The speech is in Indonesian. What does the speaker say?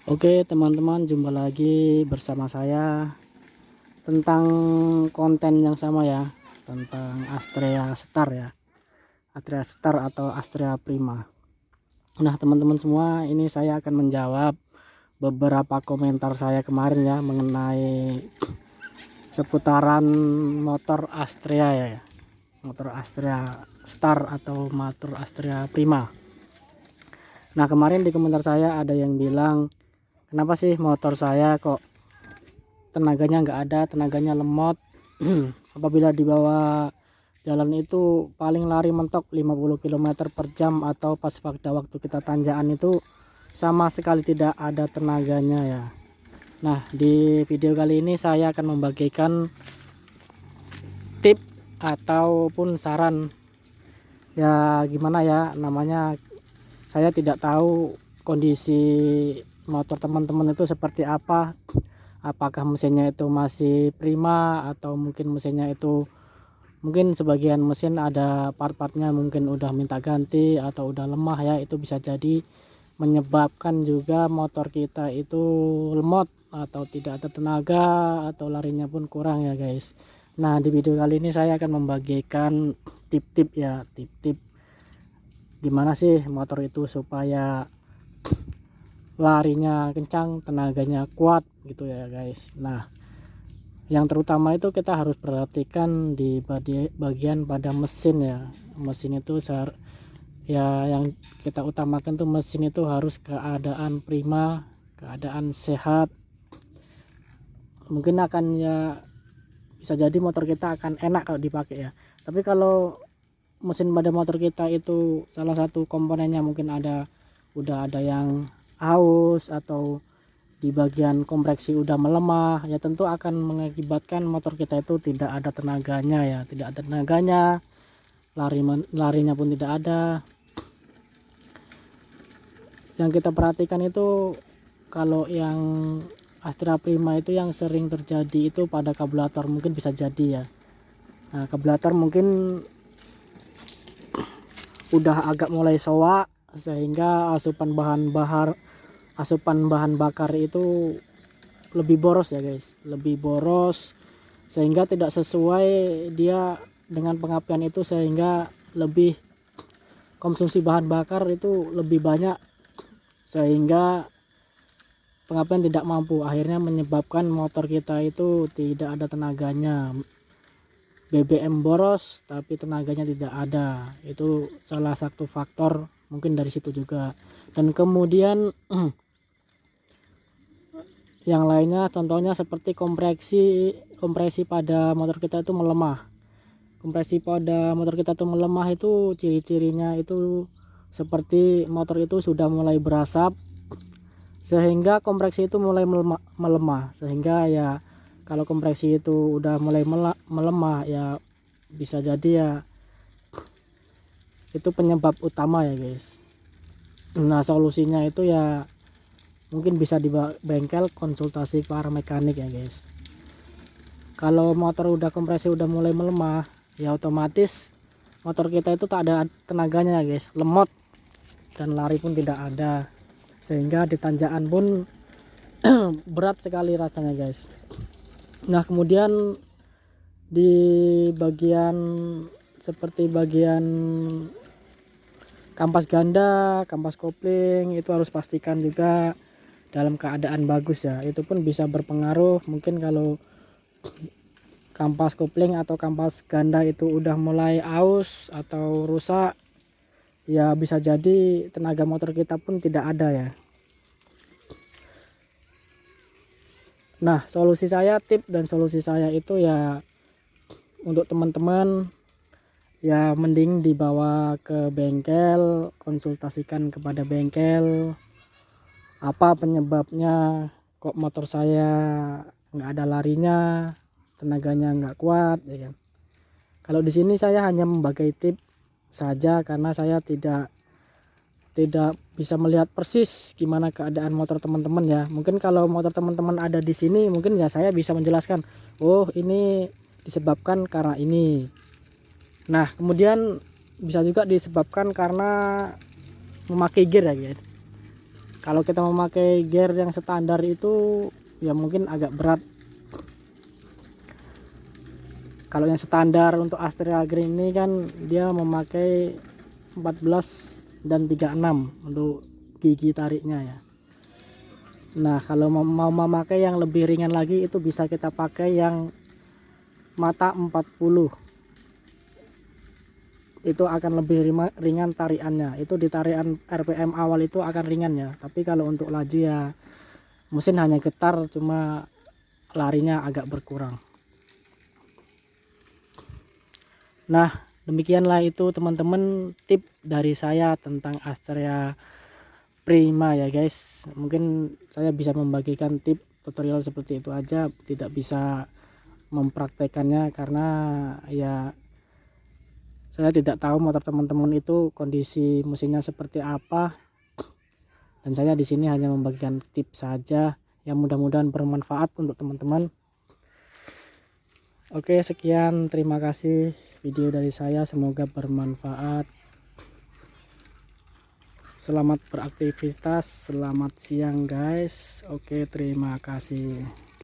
Oke teman-teman, jumpa lagi bersama saya tentang konten yang sama ya, tentang Astrea Star ya, Astrea Star atau Astrea Prima. Nah teman-teman semua, ini saya akan menjawab beberapa komentar saya kemarin ya mengenai seputaran motor Astrea ya, motor Astrea Star atau motor Astrea Prima. Nah kemarin di komentar saya ada yang bilang, kenapa sih motor saya kok tenaganya nggak ada, tenaganya lemot. Apabila dibawa jalan itu paling lari mentok 50 km per jam, atau pas pada waktu kita tanjakan itu sama sekali tidak ada tenaganya ya. Nah di video kali ini saya akan membagikan tip ataupun saran ya, gimana ya namanya, saya tidak tahu kondisi motor teman-teman itu seperti apa, apakah mesinnya itu masih prima atau mungkin mesinnya itu, mungkin sebagian mesin ada part-partnya mungkin udah minta ganti atau udah lemah ya. Itu bisa jadi menyebabkan juga motor kita itu lemot atau tidak ada tenaga atau larinya pun kurang ya guys. Nah di video kali ini saya akan membagikan tip-tip ya, tip-tip gimana sih motor itu supaya larinya kencang, tenaganya kuat gitu ya guys. Nah yang terutama itu kita harus perhatikan di bagian pada mesin ya. Mesin itu ya yang kita utamakan tuh mesin itu harus keadaan prima, keadaan sehat. Mungkin akan ya, bisa jadi motor kita akan enak kalau dipakai ya. Tapi kalau mesin pada motor kita itu salah satu komponennya mungkin udah ada yang aus atau di bagian kompreksi udah melemah ya, tentu akan mengakibatkan motor kita itu tidak ada tenaganya ya, tidak ada tenaganya, larinya pun tidak ada. Yang kita perhatikan itu kalau yang Astrea Prima itu yang sering terjadi itu pada karburator, mungkin bisa jadi ya. Nah karburator mungkin udah agak mulai soak sehingga asupan bahan bakar itu lebih boros ya guys, lebih boros sehingga tidak sesuai dia dengan pengapian itu, sehingga lebih konsumsi bahan bakar itu lebih banyak sehingga pengapian tidak mampu, akhirnya menyebabkan motor kita itu tidak ada tenaganya. BBM boros tapi tenaganya tidak ada, itu salah satu faktor mungkin dari situ juga. Dan kemudian yang lainnya contohnya seperti kompresi pada motor kita itu melemah. Kompresi pada motor kita itu melemah, itu ciri-cirinya itu seperti motor itu sudah mulai berasap sehingga kompresi itu mulai melemah, sehingga ya kalau kompresi itu udah mulai melemah ya bisa jadi ya itu penyebab utama ya guys. Nah solusinya itu ya mungkin bisa di bengkel konsultasi para mekanik ya guys. Kalau motor udah kompresi udah mulai melemah ya otomatis motor kita itu tak ada tenaganya ya guys, lemot dan lari pun tidak ada, sehingga di tanjakan pun berat sekali rasanya guys. Nah kemudian di bagian seperti bagian kampas ganda, kampas kopling itu harus pastikan juga dalam keadaan bagus ya. Itu pun bisa berpengaruh, mungkin kalau kampas kopling atau kampas ganda itu udah mulai aus atau rusak ya bisa jadi tenaga motor kita pun tidak ada ya. Nah solusi saya, tip dan solusi saya itu ya untuk teman-teman ya mending dibawa ke bengkel, konsultasikan kepada bengkel apa penyebabnya kok motor saya nggak ada larinya, tenaganya nggak kuat ya kan. Kalau di sini saya hanya membagi tip saja karena saya tidak bisa melihat persis gimana keadaan motor teman-teman ya. Mungkin kalau motor teman-teman ada di sini mungkin ya saya bisa menjelaskan, oh ini disebabkan karena ini. Nah kemudian bisa juga disebabkan karena memakai gear ya guys. Kalau kita memakai gear yang standar itu ya mungkin agak berat. Kalau yang standar untuk Astrea Green ini kan dia memakai 14 dan 36 untuk gigi tariknya ya. Nah kalau mau memakai yang lebih ringan lagi itu bisa kita pakai yang mata 40, itu akan lebih ringan tarikannya. Itu di tarikan RPM awal itu akan ringan ya, tapi kalau untuk laju ya mesin hanya getar, cuma larinya agak berkurang. Nah demikianlah itu teman-teman tip dari saya tentang Astrea Prima ya guys. Mungkin saya bisa membagikan tip tutorial seperti itu aja, tidak bisa mempraktekannya karena ya saya tidak tahu motor teman-teman itu kondisi mesinnya seperti apa, dan saya di sini hanya membagikan tips saja yang mudah-mudahan bermanfaat untuk teman-teman. Oke, sekian, terima kasih video dari saya, semoga bermanfaat. Selamat beraktivitas, selamat siang guys. Oke, terima kasih.